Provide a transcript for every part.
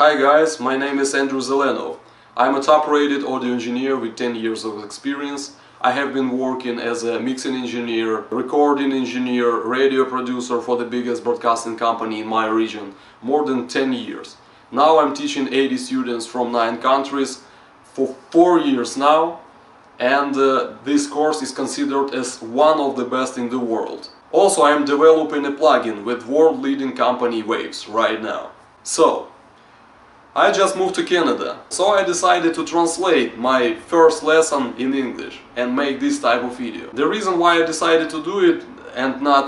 Hi guys, my name is Andrew Zelenov. I'm a top-rated audio engineer with 10 years of experience. I have been working as a mixing engineer, recording engineer, radio producer for the biggest broadcasting company in my region, more than 10 years. Now I'm teaching 80 students from 9 countries for 4 years now, and this course is considered as one of the best in the world. Also, I am developing a plugin with world-leading company Waves right now. So, I just moved to Canada, so I decided to translate my first lesson in English and make this type of video. The reason why I decided to do it and not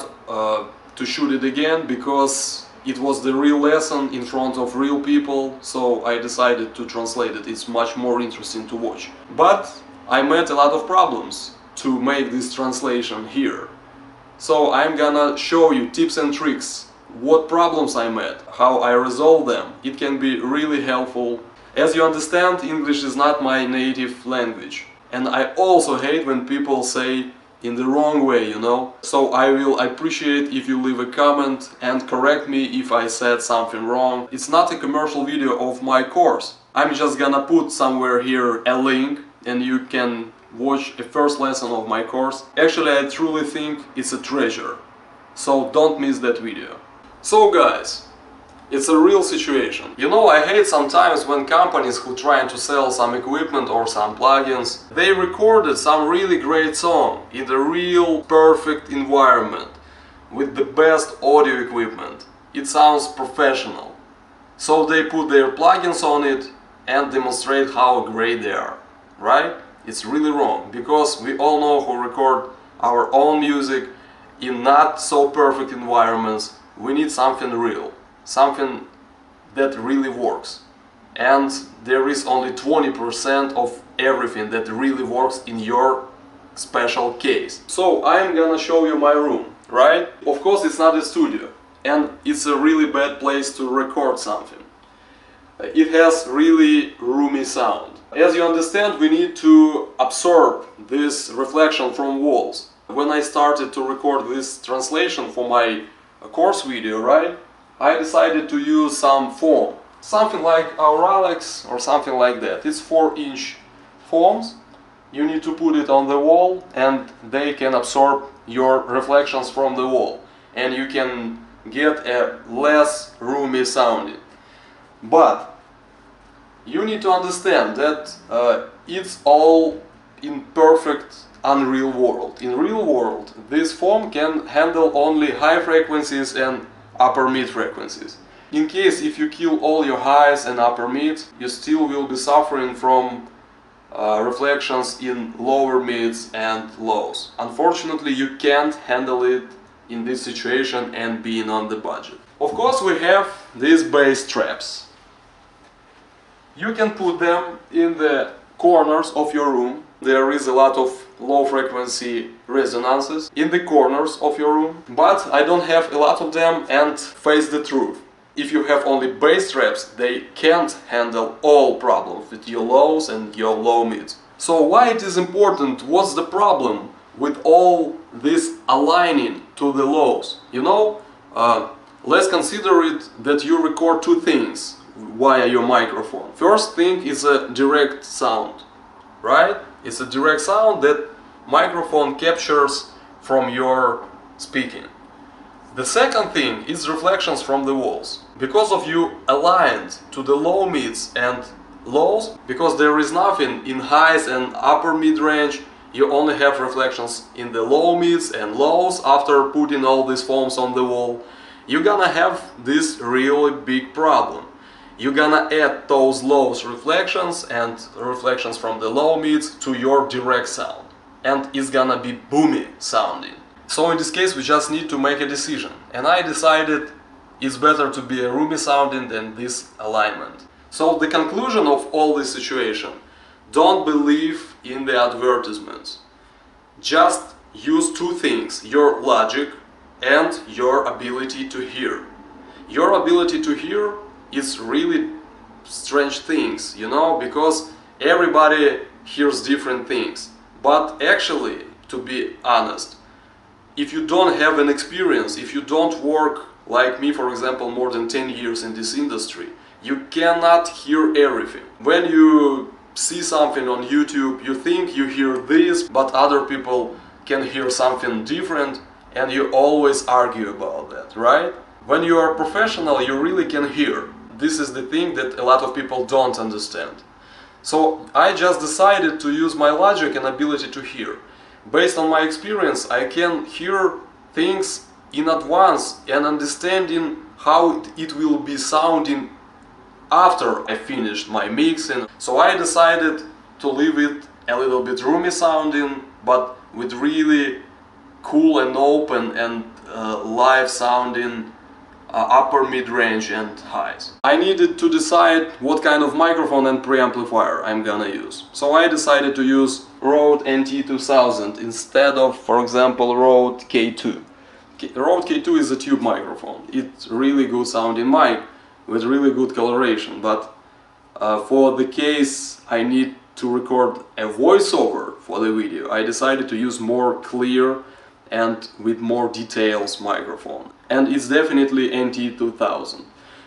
to shoot it again, because it was the real lesson in front of real people, so I decided to translate it. It's much more interesting to watch. But I met a lot of problems to make this translation here. So I'm gonna show you tips and tricks, what problems I met, how I resolve them. It can be really helpful. As you understand, English is not my native language. And I also hate when people say in the wrong way, you know. So I will appreciate if you leave a comment and correct me if I said something wrong. It's not a commercial video of my course. I'm just gonna put somewhere here a link and you can watch the first lesson of my course. Actually, I truly think it's a treasure. So don't miss that video. So guys, it's a real situation. You know, I hate sometimes when companies who trying to sell some equipment or some plugins, they recorded some really great song in the real perfect environment with the best audio equipment. It sounds professional. So they put their plugins on it and demonstrate how great they are, right? It's really wrong, because we all know who record our own music in not so perfect environments. We need something real, something that really works. And there is only 20% of everything that really works in your special case. So I'm gonna show you my room, right? Of course, it's not a studio, and it's a really bad place to record something. It has really roomy sound. As you understand, we need to absorb this reflection from walls. When I started to record this translation for my course video, right, I decided to use some foam, something like Alex or something like that. It's 4-inch foams. You need to put it on the wall and they can absorb your reflections from the wall, and you can get a less roomy sounding. But you need to understand that it's all in perfect unreal world. In real world, this foam can handle only high frequencies and upper mid frequencies. In case if you kill all your highs and upper mid, you still will be suffering from reflections in lower mids and lows. Unfortunately, you can't handle it in this situation and being on the budget. Of course, we have these bass traps. You can put them in the corners of your room. There is a lot of low frequency resonances in the corners of your room, but I don't have a lot of them, and face the truth. If you have only bass traps, they can't handle all problems with your lows and your low mids. So why it is important? What's the problem with all this aligning to the lows? You know, let's consider it that you record two things via your microphone. First thing is a direct sound, right? It's a direct sound that microphone captures from your speaking. The second thing is reflections from the walls. Because of you aligned to the low mids and lows, because there is nothing in highs and upper mid range, you only have reflections in the low mids and lows. After putting all these foams on the wall, you're gonna have this really big problem. You're gonna add those lows reflections and reflections from the low mids to your direct sound, and it's gonna be boomy sounding. So in this case, we just need to make a decision, and I decided it's better to be a roomy sounding than this alignment. So the conclusion of all this situation: don't believe in the advertisements. Just use two things: your logic and your ability to hear. Your ability to hear is really strange things, you know, because everybody hears different things. But actually, to be honest, if you don't have an experience, if you don't work like me, for example, more than 10 years in this industry, You cannot hear everything. When you see something on YouTube, you think you hear this, but other people can hear something different, and you always argue about that, right? When you are a professional, you really can hear. This is the thing that a lot of people don't understand. So I just decided to use my logic and ability to hear. Based on my experience, I can hear things in advance and understanding how it will be sounding after I finished my mixing. So I decided to leave it a little bit roomy sounding, but with really cool and open and live sounding upper, mid-range and highs. I needed to decide what kind of microphone and preamplifier I'm gonna use. So I decided to use Rode NT2000 instead of, for example, Rode K2. Rode K2 is a tube microphone. It's really good sounding mic with really good coloration, but for the case I need to record a voiceover for the video, I decided to use more clear and with more details microphone. And it's definitely NT2000.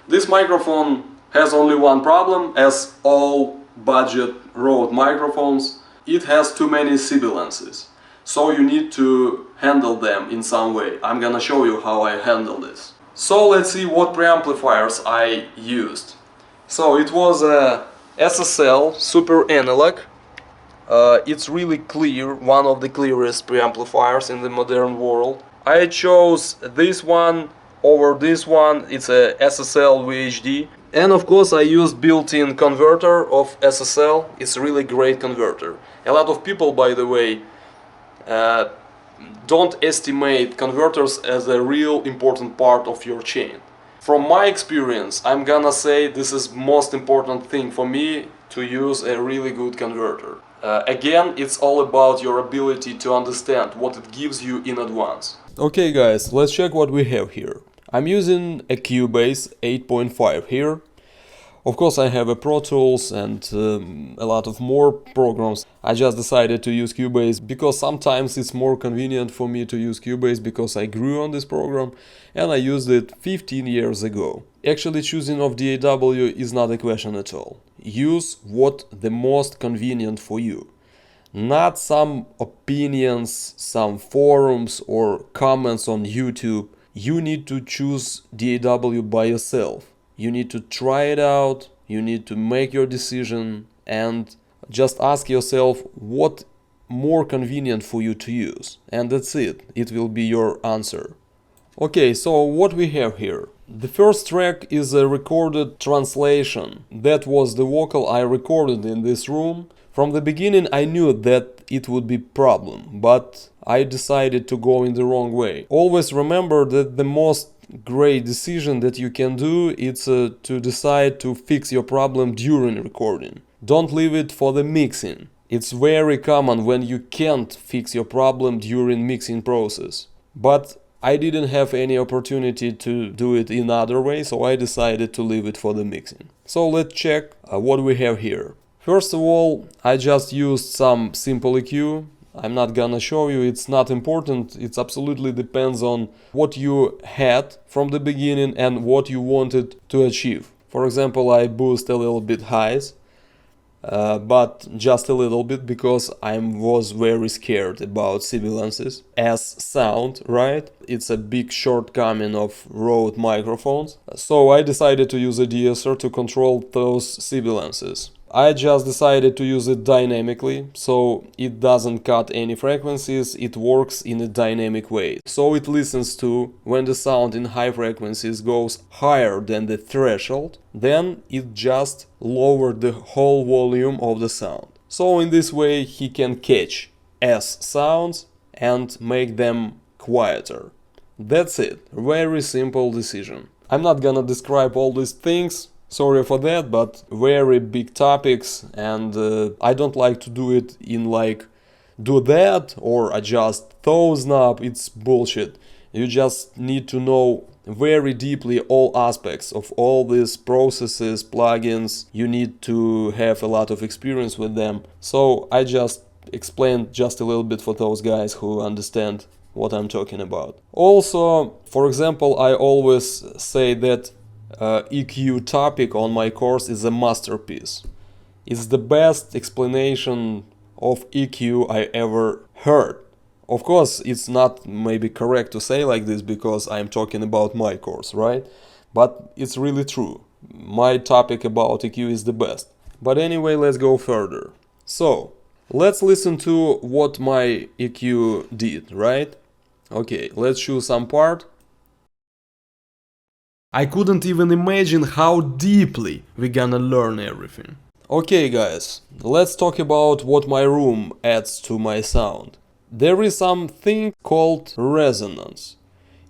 This microphone has only one problem, as all budget Rode microphones. It has too many sibilances. So you need to handle them in some way. I'm gonna show you how I handle this. So let's see what preamplifiers I used. So it was a SSL Super Analog. It's really clear, one of the clearest preamplifiers in the modern world. I chose this one over this one. It's a SSL VHD. And of course I used built-in converter of SSL. It's a really great converter. A lot of people, by the way, don't estimate converters as a real important part of your chain. From my experience, I'm gonna say this is most important thing for me, to use a really good converter. Again, it's all about your ability to understand what it gives you in advance. Okay guys, let's check what we have here. I'm using a Cubase 8.5 here. Of course I have a Pro Tools and a lot of more programs. I just decided to use Cubase because sometimes it's more convenient for me to use Cubase because I grew on this program and I used it 15 years ago. Actually choosing of DAW is not a question at all. Use what the most convenient for you. Not some opinions, some forums or comments on YouTube. You need to choose DAW by yourself. You need to try it out, you need to make your decision and just ask yourself what more convenient for you to use. And that's it. It will be your answer. Okay, so what we have here. The first track is a recorded translation. That was the vocal I recorded in this room. From the beginning I knew that it would be a problem, but I decided to go in the wrong way. Always remember that the most great decision that you can do is to decide to fix your problem during recording. Don't leave it for the mixing. It's very common when you can't fix your problem during mixing process. But I didn't have any opportunity to do it in other way, so I decided to leave it for the mixing. So let's check what we have here. First of all, I just used some simple EQ. I'm not gonna show you, it's not important, it absolutely depends on what you had from the beginning and what you wanted to achieve. For example, I boost a little bit highs, but just a little bit because I was very scared about sibilances as sound, right? It's a big shortcoming of Rode microphones. So I decided to use a de-esser to control those sibilances. I just decided to use it dynamically, so it doesn't cut any frequencies, it works in a dynamic way. So it listens to when the sound in high frequencies goes higher than the threshold, then it just lowered the whole volume of the sound. So in this way he can catch S sounds and make them quieter. That's it, very simple decision. I'm not gonna describe all these things. Sorry for that, but very big topics and I don't like to do it in like do that or adjust those knob, it's bullshit. You just need to know very deeply all aspects of all these processes, plugins. You need to have a lot of experience with them. So I just explained just a little bit for those guys who understand what I'm talking about. Also, for example, I always say that EQ topic on my course is a masterpiece. It's the best explanation of EQ I ever heard. Of course, it's not maybe correct to say like this because I'm talking about my course, right? But it's really true. My topic about EQ is the best. But anyway, let's go further. So, let's listen to what my EQ did, right? Okay, let's choose some part. I couldn't even imagine how deeply we're gonna learn everything. Okay guys, let's talk about what my room adds to my sound. There is something called resonance.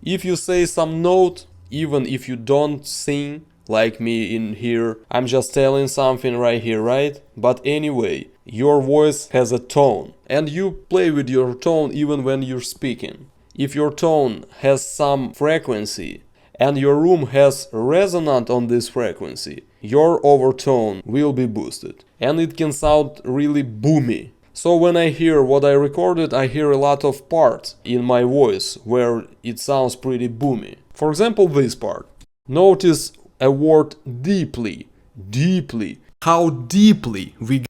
If you say some note, even if you don't sing, like me in here, I'm just telling something right here, right? But anyway, your voice has a tone, and you play with your tone even when you're speaking. If your tone has some frequency, and your room has resonant on this frequency, your overtone will be boosted. And it can sound really boomy. So when I hear what I recorded, I hear a lot of parts in my voice where it sounds pretty boomy. For example, this part. Notice a word deeply, deeply. How deeply we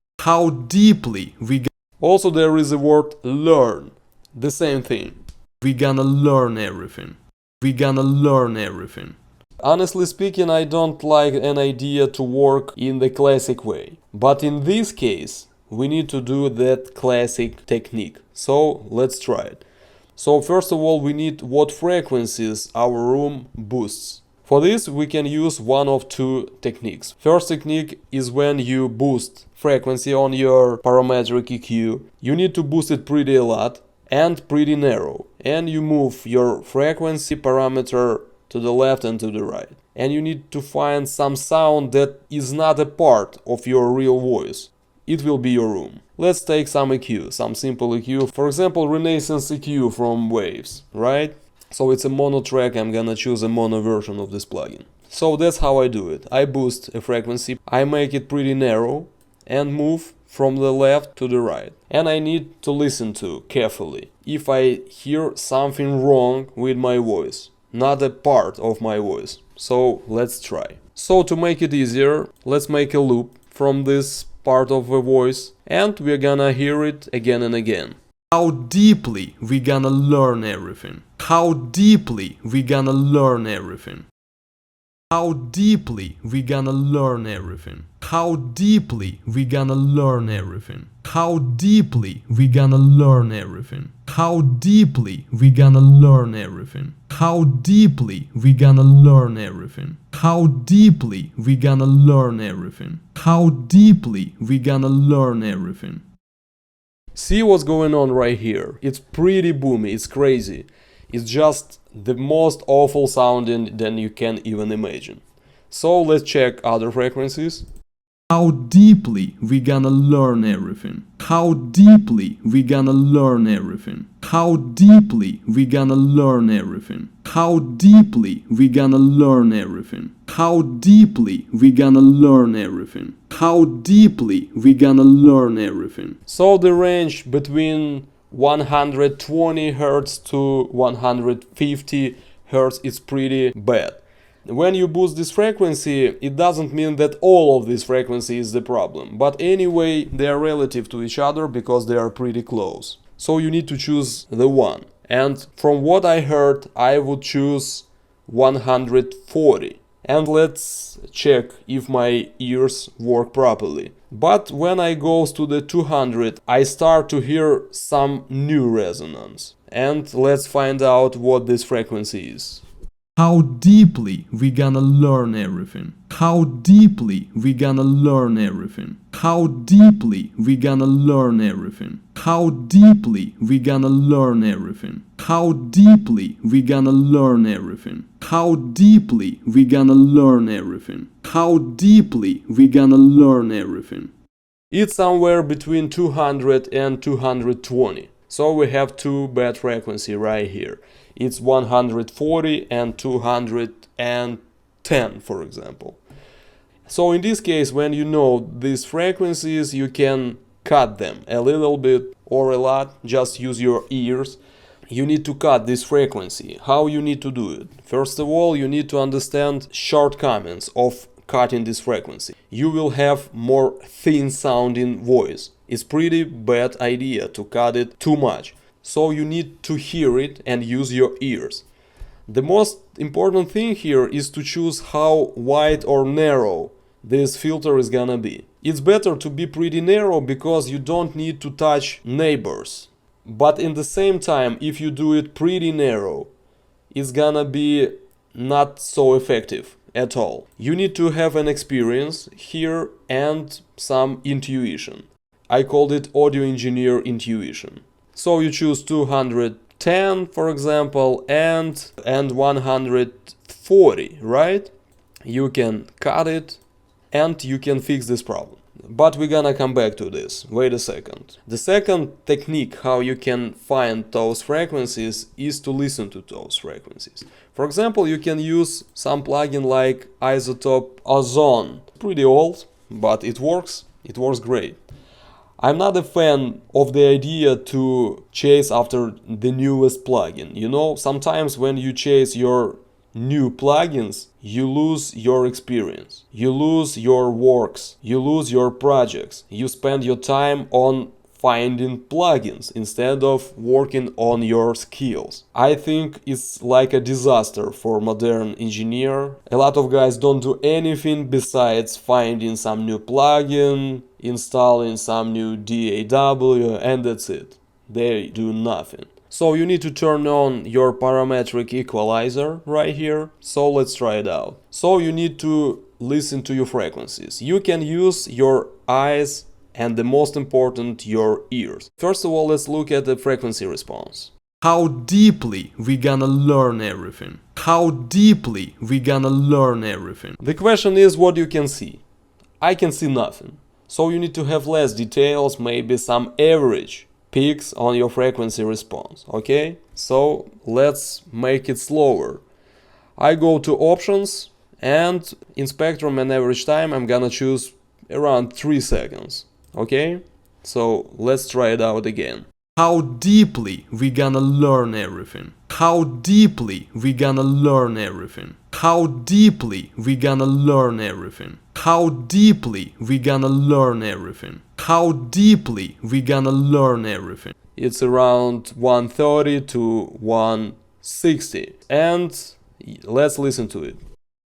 Also there is a word learn. The same thing. We're gonna learn everything. Honestly speaking, I don't like an idea to work in the classic way. But in this case, we need to do that classic technique. So let's try it. So first of all, we need what frequencies our room boosts. For this, we can use one of two techniques. First technique is when you boost frequency on your parametric EQ. You need to boost it pretty a lot and pretty narrow, and you move your frequency parameter to the left and to the right, and you need to find some sound that is not a part of your real voice. It will be your room. Let's take some EQ, some simple EQ, for example Renaissance EQ from Waves, right? So it's a mono track, I'm gonna choose a mono version of this plugin. So that's how I do it. I boost a frequency, I make it pretty narrow and move from the left to the right. And I need to listen to carefully if I hear something wrong with my voice, not a part of my voice. So let's try. So to make it easier, let's make a loop from this part of the voice and we're gonna hear it again and again. How deeply we gonna learn everything. How deeply we gonna learn everything. How deeply we gonna learn everything. How deeply we gonna learn everything. How deeply we gonna learn everything. How deeply we gonna learn everything. How deeply we gonna learn everything. How deeply we gonna learn everything. How deeply we gonna learn everything. See what's going on right here? It's pretty boomy, it's crazy. It's just the most awful sounding than you can even imagine. So let's check other frequencies. How deeply we gonna learn everything. How deeply we gonna learn everything. How deeply we gonna learn everything. How deeply we gonna learn everything. How deeply we gonna learn everything. How deeply we gonna learn everything. So the range between 120 Hz to 150 Hz is pretty bad. When you boost this frequency, it doesn't mean that all of this frequency is the problem. But anyway, they are relative to each other because they are pretty close. So you need to choose the one. And from what I heard, I would choose 140. And let's check if my ears work properly. But when I go to the 200, I start to hear some new resonance. And let's find out what this frequency is. How deeply we gonna learn everything. How deeply we gonna learn everything. How deeply we gonna learn everything. How deeply we gonna learn everything. How deeply we gonna learn everything. How deeply we gonna learn everything. How deeply we gonna learn everything. It's somewhere between 200 and 220. So we have two bad frequency right here. It's 140 and 210, for example. So in this case, when you know these frequencies, you can cut them a little bit or a lot. Just use your ears you need to cut this frequency. How you need to do it? First of all, you need to understand shortcomings of cutting this frequency. You will have more thin sounding voice. It's pretty bad idea to cut it too much. So you need to hear it and use your ears. The most important thing here is to choose how wide or narrow this filter is gonna be. It's better to be pretty narrow because you don't need to touch neighbors. But in the same time, if you do it pretty narrow, it's gonna be not so effective at all. You need to have an experience here and some intuition. I called it audio engineer intuition. So you choose 210, for example, and 140, right? You can cut it and you can fix this problem. But we're gonna come back to this. Wait a second. The second technique how you can find those frequencies is to listen to those frequencies. For example, you can use some plugin like Isotope Ozone. Pretty old, but it works. It works great. I'm not a fan of the idea to chase after the newest plugin. You know, sometimes when you chase your new plugins, you lose your experience, you lose your works, you lose your projects. You spend your time on finding plugins instead of working on your skills. I think it's like a disaster for modern engineer. A lot of guys don't do anything besides finding some new plugin, installing some new DAW, and that's it. They do nothing. So you need to turn on your parametric equalizer right here. So let's try it out. So you need to listen to your frequencies. You can use your eyes and the most important, your ears. First of all, let's look at the frequency response. How deeply we gonna learn everything? How deeply we gonna learn everything? The question is what you can see. I can see nothing. So you need to have less details, maybe some average peaks on your frequency response, okay? So let's make it slower. I go to options and in spectrum and average time I'm gonna choose around 3 seconds, okay? So let's try it out again. How deeply we gonna learn everything? How deeply we gonna learn everything? How deeply we gonna learn everything? How deeply we gonna learn everything? How deeply we gonna learn everything? It's around 130 to 160. And let's listen to it.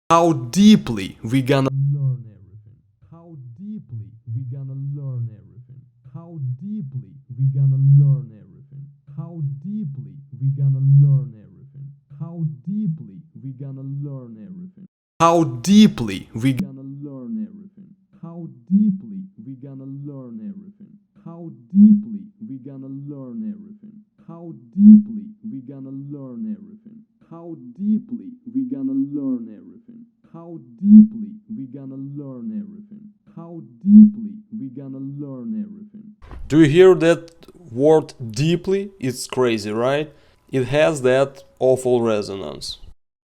How deeply we gonna learn everything? How deeply we gonna learn everything? How deeply we gonna learn everything? How deeply we gonna learn everything? How deeply we gonna learn everything? How deeply we gonna learn everything? How deeply we gonna learn everything? How deeply we gonna learn everything? How deeply we gonna learn everything? How deeply we gonna learn everything? How deeply we gonna learn everything? How deeply we gonna learn everything? Do you hear that word deeply? It's crazy, right? It has that awful resonance.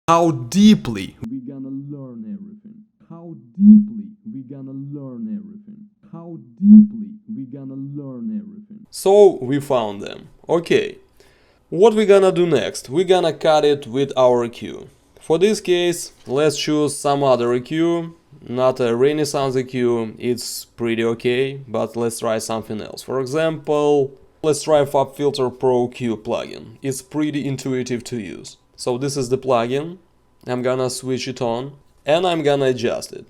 How deeply we gonna learn everything? How deeply we gonna learn everything? How deeply we gonna learn everything? So we found them. Okay. What we gonna do next? We're gonna cut it with our EQ. For this case, let's choose some other EQ, not a Renaissance EQ. It's pretty okay, but let's try something else. For example, let's try FabFilter Pro Q plugin. It's pretty intuitive to use. So this is the plugin. I'm gonna switch it on and I'm gonna adjust it.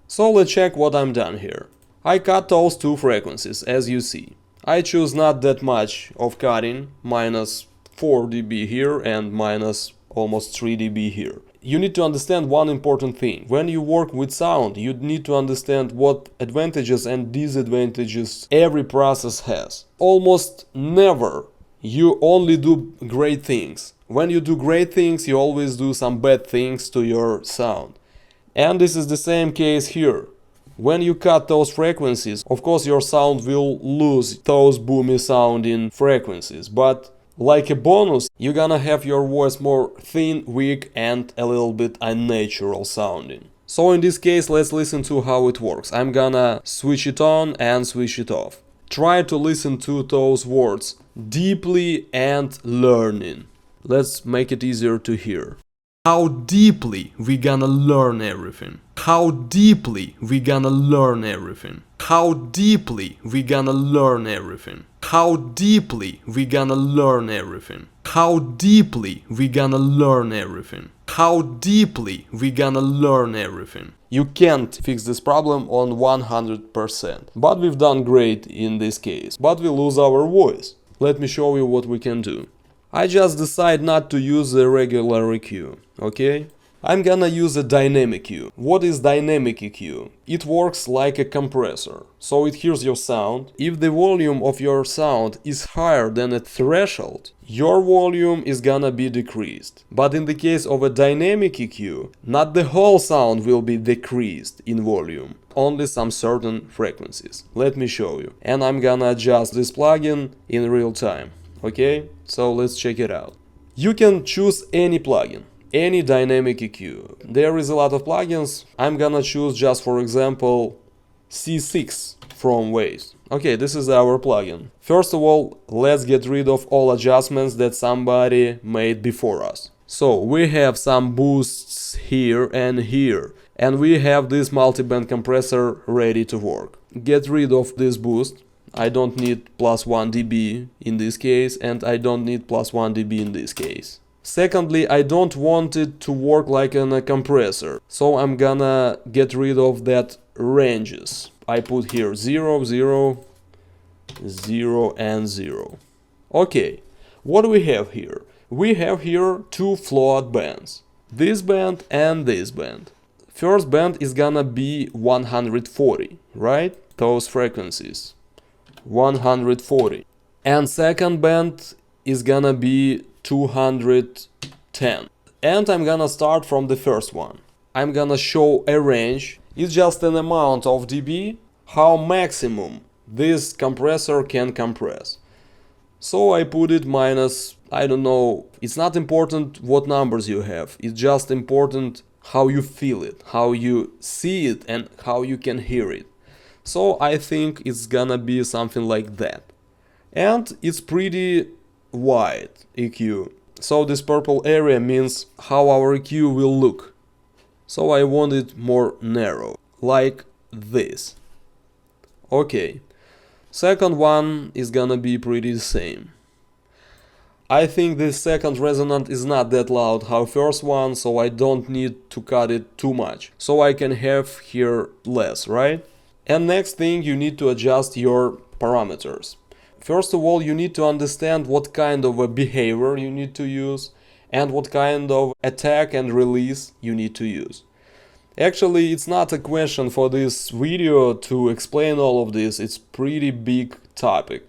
So let's check what I'm done here. I cut those two frequencies, as you see. I choose not that much of cutting, minus 4 dB here and minus almost 3 dB here. You need to understand one important thing. When you work with sound, you need to understand what advantages and disadvantages every process has. Almost never you only do great things. When you do great things, you always do some bad things to your sound. And this is the same case here. When you cut those frequencies, of course your sound will lose those boomy sounding frequencies, but like a bonus, you're gonna have your voice more thin, weak and a little bit unnatural sounding. So in this case, let's listen to how it works. I'm gonna switch it on and switch it off. Try to listen to those words deeply and learning. Let's make it easier to hear. How deeply we gonna learn everything. How deeply we gonna learn everything. How deeply we gonna learn everything. How deeply we gonna learn everything. How deeply we gonna learn everything. How deeply we gonna learn everything. You can't fix this problem on 100%, but we've done great in this case. But we lose our voice. Let me show you what we can do. I just decide not to use the regular EQ, okay? I'm gonna use a dynamic EQ. What is dynamic EQ? It works like a compressor, so it hears your sound. If the volume of your sound is higher than a threshold, your volume is gonna be decreased. But in the case of a dynamic EQ, not the whole sound will be decreased in volume, only some certain frequencies. Let me show you. And I'm gonna adjust this plugin in real time. Okay, so let's check it out. You can choose any plugin, any dynamic EQ. There is a lot of plugins. I'm gonna choose just for example C6 from Waves. Okay, this is our plugin. First of all, let's get rid of all adjustments that somebody made before us. So we have some boosts here, and we have this multi-band compressor ready to work. Get rid of this boost. I don't need plus 1 dB in this case, and I don't need plus 1 dB in this case. Secondly, I don't want it to work like a compressor, so I'm gonna get rid of that ranges. I put here 0, 0, 0 and 0. Okay, what do we have here? We have here two float bands, this band and this band. First band is gonna be 140, right? Those frequencies. 140. And second band is gonna be 210. And I'm gonna start from the first one. I'm gonna show a range. It's just an amount of dB, how maximum this compressor can compress. So I put it minus, I don't know, it's not important what numbers you have, it's just important how you feel it, how you see it and how you can hear it. So I think it's gonna be something like that. And it's pretty wide EQ. So this purple area means how our EQ will look. So I want it more narrow, like this. Okay. Second one is gonna be pretty the same. I think this second resonant is not that loud how first one, so I don't need to cut it too much. So I can have here less, right? And next thing, you need to adjust your parameters. First of all, you need to understand what kind of a behavior you need to use and what kind of attack and release you need to use. Actually, it's not a question for this video to explain all of this. It's pretty big topic,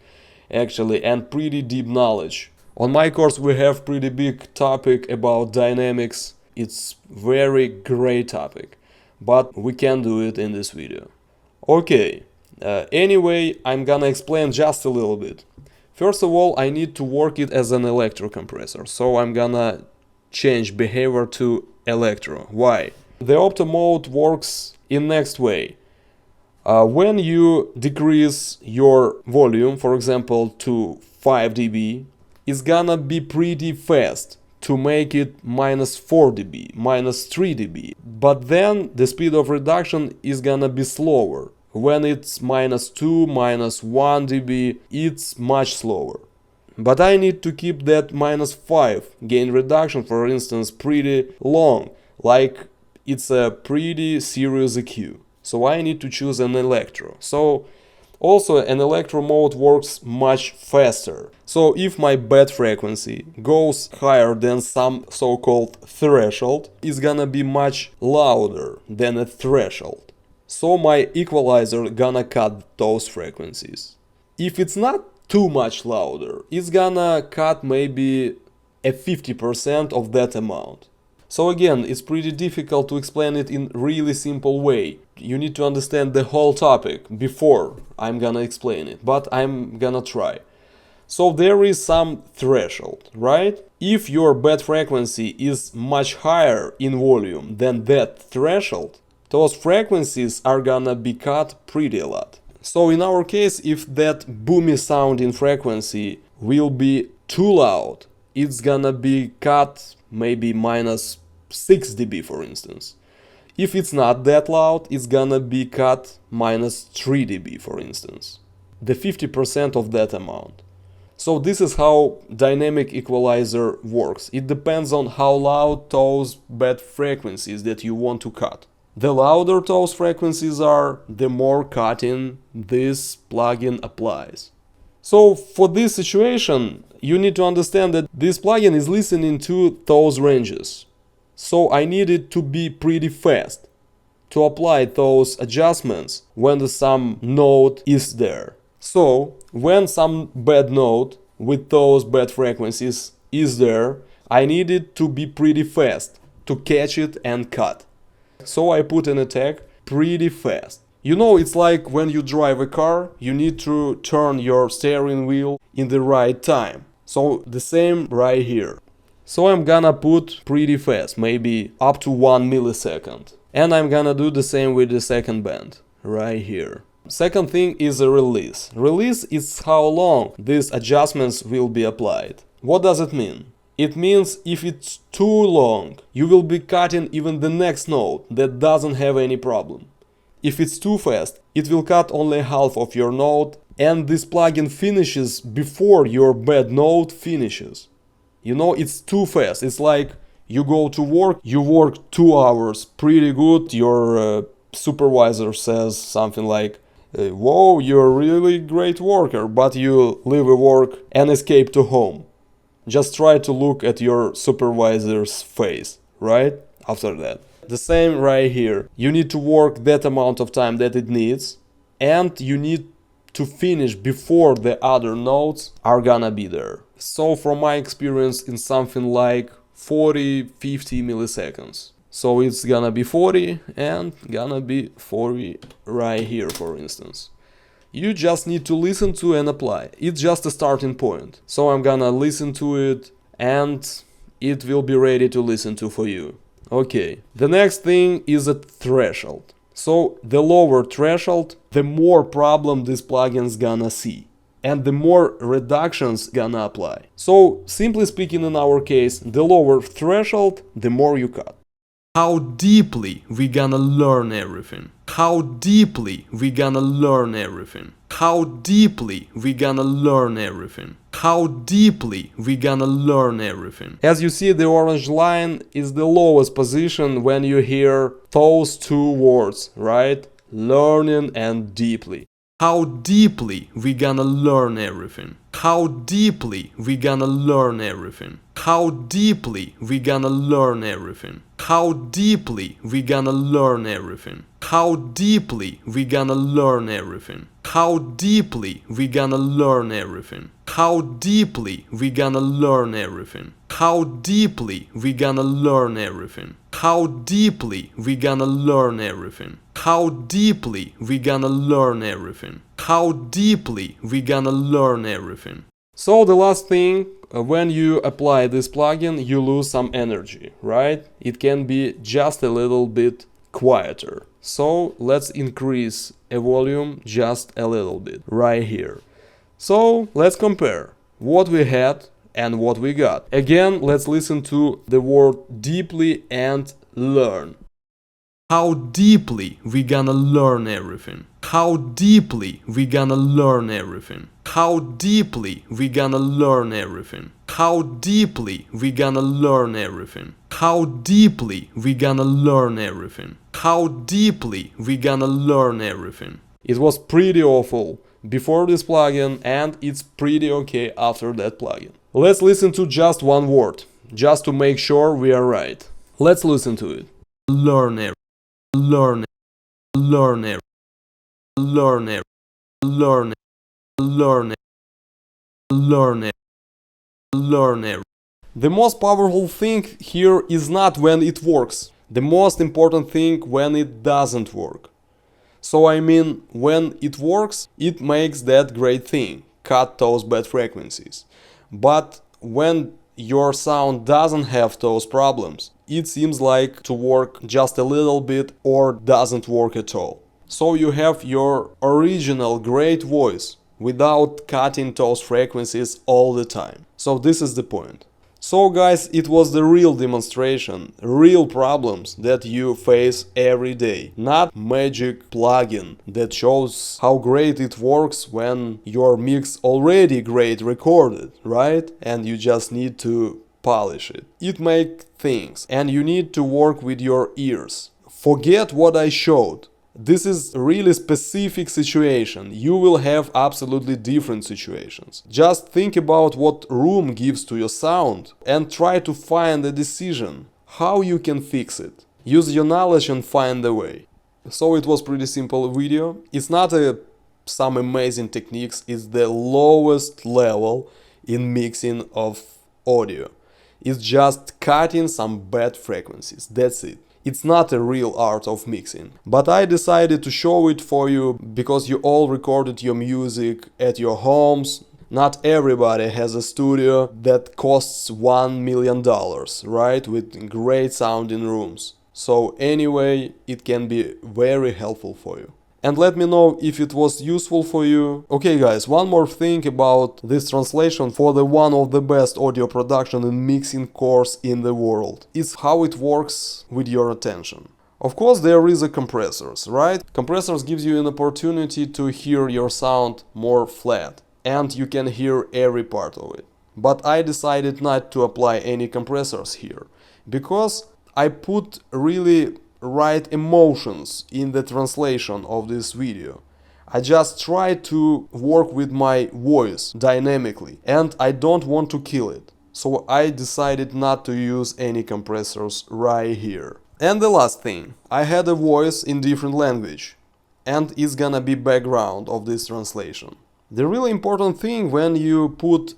actually, and pretty deep knowledge. On my course, we have pretty big topic about dynamics. It's very great topic, but we can't do it in this video. Okay, anyway, I'm gonna explain just a little bit. First of all, I need to work it as an electro compressor, so I'm gonna change behavior to electro. Why? The opto mode works in next way. When you decrease your volume, for example, to 5 dB, it's gonna be pretty fast to make it minus 4 dB, minus 3 dB. But then the speed of reduction is gonna be slower. When it's minus 2, minus 1 dB, it's much slower. But I need to keep that minus 5 gain reduction, for instance, pretty long, like it's a pretty serious EQ. So I need to choose an electro. So also an electro mode works much faster. So if my bed frequency goes higher than some so-called threshold, it's gonna be much louder than a threshold. So my equalizer gonna cut those frequencies. If it's not too much louder, it's gonna cut maybe a 50% of that amount. So again, it's pretty difficult to explain it in really simple way. You need to understand the whole topic before I'm gonna explain it, but I'm gonna try. So there is some threshold, right? If your bed frequency is much higher in volume than that threshold, those frequencies are gonna be cut pretty a lot. So in our case, if that boomy sounding frequency will be too loud, it's gonna be cut maybe minus 6 dB for instance. If it's not that loud, it's gonna be cut minus 3 dB for instance. The 50% of that amount. So this is how dynamic equalizer works. It depends on how loud those bad frequencies that you want to cut. The louder those frequencies are, the more cutting this plugin applies. So for this situation, you need to understand that this plugin is listening to those ranges. So I need it to be pretty fast to apply those adjustments when some note is there. So when some bad note with those bad frequencies is there, I need it to be pretty fast to catch it and cut. So I put an attack pretty fast. You know, it's like when you drive a car, you need to turn your steering wheel in the right time. So the same right here. So I'm gonna put pretty fast, maybe up to 1 millisecond. And I'm gonna do the same with the second band, right here. Second thing is a release. Release is how long these adjustments will be applied. What does it mean? It means if it's too long, you will be cutting even the next note that doesn't have any problem. If it's too fast, it will cut only half of your note, and this plugin finishes before your bad note finishes. You know, it's too fast. It's like you go to work, you work 2 hours pretty good, your supervisor says something like, "Whoa, you're a really great worker," but you leave work and escape to home. Just try to look at your supervisor's face, right? After that. The same right here. You need to work that amount of time that it needs, and you need to finish before the other notes are gonna be there. So from my experience, in something like 40-50 milliseconds. So it's gonna be 40 and gonna be 40 right here, for instance. You just need to listen to and apply. It's just a starting point. So I'm gonna listen to it and it will be ready to listen to for you. Okay, the next thing is a threshold. So the lower threshold, the more problem this plugin's gonna see, and the more reductions gonna apply. So simply speaking, in our case, the lower threshold, the more you cut. How deeply we gonna learn everything? How deeply we gonna learn everything? How deeply we gonna learn everything? How deeply we gonna learn everything? As you see, the orange line is the lowest position when you hear those two words, right? Learning and deeply. How deeply we gonna learn everything? How deeply we gonna learn everything? How deeply we gonna learn everything? How deeply we gonna learn everything? How deeply we gonna learn everything? How deeply we gonna learn everything? How deeply we gonna learn everything? How deeply we gonna learn everything? How deeply we gonna learn everything? How deeply we gonna learn everything? How deeply we gonna learn everything? So the last thing, when you apply this plugin, you lose some energy, right? It can be just a little bit quieter. So let's increase a volume just a little bit right here. So let's compare what we had and what we got. Again, let's listen to the word deeply and learn. How deeply we gonna learn everything? How deeply we gonna learn everything? How deeply we gonna learn everything? How deeply we gonna learn everything? How deeply we gonna learn everything? How deeply we gonna learn everything? It was pretty awful before this plugin, and it's pretty okay after that plugin. Let's listen to just one word, just to make sure we are right. Let's listen to it. Learn everything. Learn it, learn it, learn it, learn it, learn it, learn it, learn it. The most powerful thing here is not when it works. The most important thing when it doesn't work. So I mean, when it works, it makes that great thing, cut those bad frequencies. But when your sound doesn't have those problems, it seems like to work just a little bit or doesn't work at all. So you have your original great voice, without cutting those frequencies all the time. So this is the point. So guys, it was the real demonstration, real problems that you face every day, not magic plugin that shows how great it works when your mix already great recorded, right? And you just need to polish it. It makes things, and you need to work with your ears. Forget what I showed. This is a really specific situation. You will have absolutely different situations. Just think about what room gives to your sound and try to find a decision how you can fix it. Use your knowledge and find a way. So it was pretty simple video. It's not some amazing techniques. It's the lowest level in mixing of audio. It's just cutting some bad frequencies. That's it. It's not a real art of mixing. But I decided to show it for you because you all recorded your music at your homes. Not everybody has a studio that costs $1 million, right? With great sounding rooms. So anyway, it can be very helpful for you. And let me know if it was useful for you. Okay guys, one more thing about this translation for the one of the best audio production and mixing course in the world. It's how it works with your attention. Of course there is a compressors, right? Compressors gives you an opportunity to hear your sound more flat. And you can hear every part of it. But I decided not to apply any compressors here. Because I put really right emotions in the translation of this video. I just try to work with my voice dynamically and I don't want to kill it. So I decided not to use any compressors right here. And the last thing, I had a voice in different language and it's gonna be background of this translation. The really important thing when you put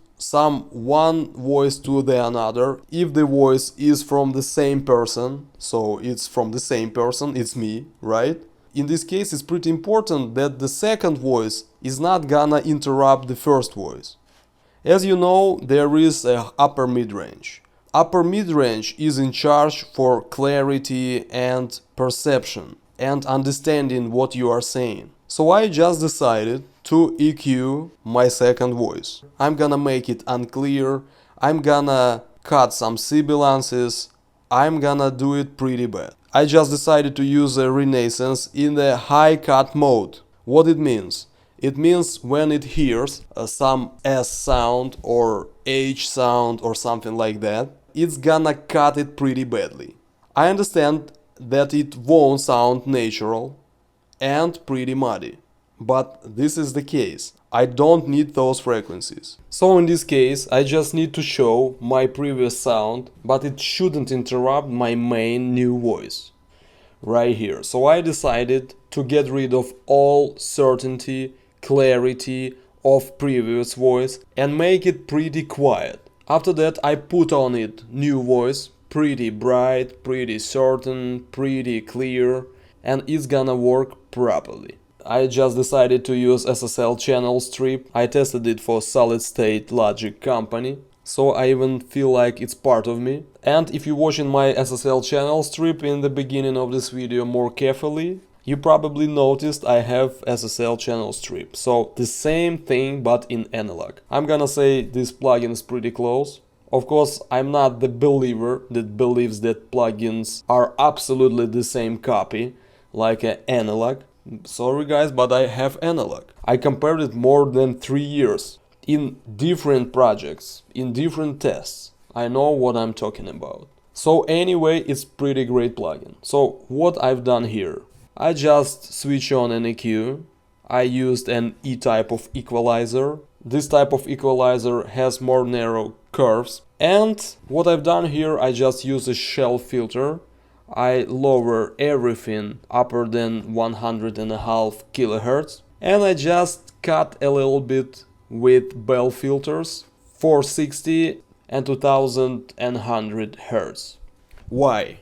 one voice to the another, if the voice is from the same person, so it's from the same person, it's me, right? In this case it's pretty important that the second voice is not gonna interrupt the first voice. As you know, there is a upper mid-range. Upper mid-range is in charge for clarity and perception and understanding what you are saying. So I just decided to EQ my second voice. I'm gonna make it unclear, I'm gonna cut some sibilances, I'm gonna do it pretty bad. I just decided to use a renaissance in the high cut mode. What it means? It means when it hears some S sound or H sound or something like that, it's gonna cut it pretty badly. I understand that it won't sound natural and pretty muddy. But this is the case. I don't need those frequencies. So in this case, I just need to show my previous sound, but it shouldn't interrupt my main new voice. Right here. So I decided to get rid of all certainty, clarity of previous voice and make it pretty quiet. After that I put on it new voice, pretty bright, pretty certain, pretty clear, and it's gonna work properly. I just decided to use SSL channel strip. I tested it for solid state logic company, so I even feel like it's part of me. And if you're watching my SSL channel strip in the beginning of this video more carefully, you probably noticed I have SSL channel strip. So the same thing but in analog. I'm gonna say this plugin is pretty close. Of course, I'm not the believer that believes that plugins are absolutely the same copy like an analog. Sorry guys, but I have analog. I compared it more than 3 years in different projects, in different tests. I know what I'm talking about. So anyway, it's pretty great plugin. So what I've done here, I just switch on an EQ. I used an E type of equalizer. This type of equalizer has more narrow curves. And what I've done here, I just use a shell filter. I lower everything upper than 100.5 kHz and I just cut a little bit with bell filters 460 and 2100 Hz. Why?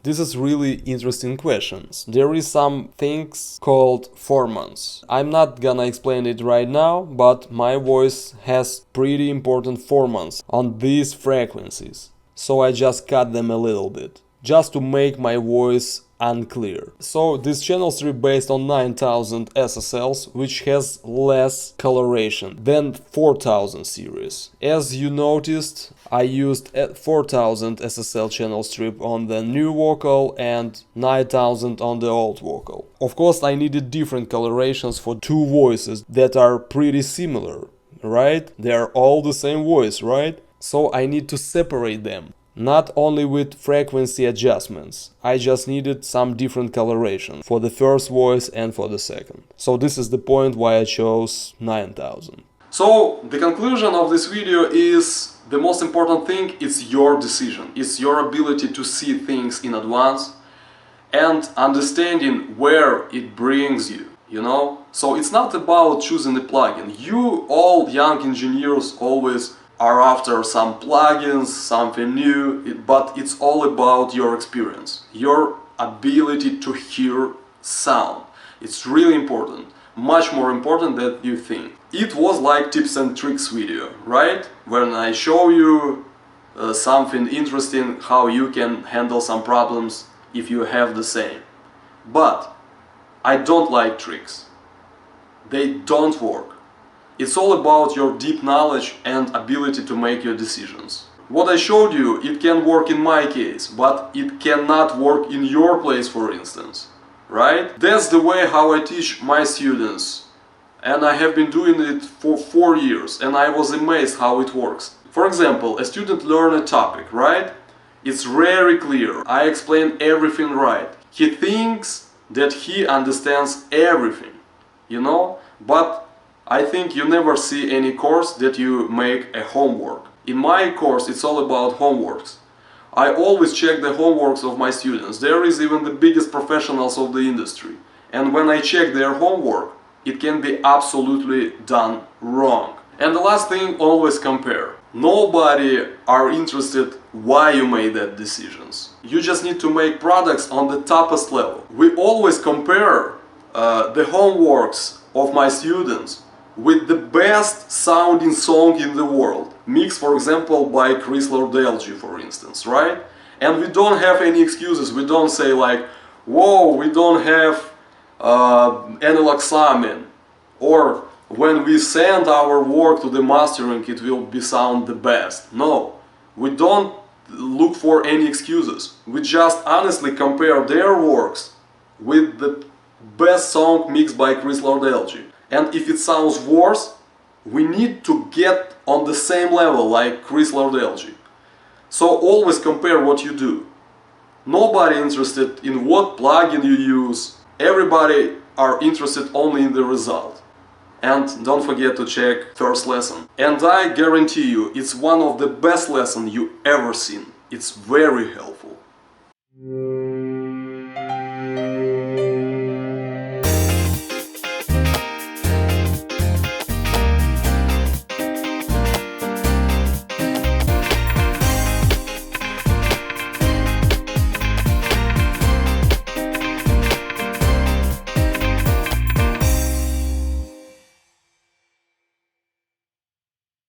This is really interesting questions. There is some things called formants. I'm not gonna explain it right now, but my voice has pretty important formants on these frequencies. So I just cut them a little bit, just to make my voice unclear. So this channel strip based on 9000 SSLs, which has less coloration than 4000 series. As you noticed, I used 4000 SSL channel strip on the new vocal and 9000 on the old vocal. Of course, I needed different colorations for two voices that are pretty similar, right? They are all the same voice, right? So I need to separate them. Not only with frequency adjustments, I just needed some different coloration for the first voice and for the second. So this is the point why I chose 9000. So the conclusion of this video is the most important thing is your decision. It's your ability to see things in advance and understanding where it brings you, you know? So it's not about choosing a plugin. You all young engineers always are after some plugins, something new, but it's all about your experience, your ability to hear sound. It's really important, much more important than you think. It was like tips and tricks video, right? When I show you something interesting, how you can handle some problems if you have the same. But I don't like tricks. They don't work. It's all about your deep knowledge and ability to make your decisions. What I showed you, it can work in my case, but it cannot work in your place, for instance. Right? That's the way how I teach my students. And I have been doing it for 4 years, and I was amazed how it works. For example, a student learns a topic, right? It's very clear. I explain everything right. He thinks that he understands everything, you know? But I think you never see any course that you make a homework. In my course, it's all about homeworks. I always check the homeworks of my students. There is even the biggest professionals of the industry. And when I check their homework, it can be absolutely done wrong. And the last thing, always compare. Nobody are interested why you made that decisions. You just need to make products on the toppest level. We always compare the homeworks of my students with the best sounding song in the world, mixed for example by Chris Lord-Alge, for instance, right? And we don't have any excuses. We don't say like, whoa, we don't have analog summing, or when we send our work to the mastering it will be sound the best. No, we don't look for any excuses. We just honestly compare their works with the best song mixed by Chris Lord-Alge. And if it sounds worse, we need to get on the same level like Chris Lord-Alge. So always compare what you do. Nobody interested in what plugin you use. Everybody are interested only in the result. And don't forget to check first lesson. And I guarantee you, it's one of the best lessons you ever seen. It's very helpful.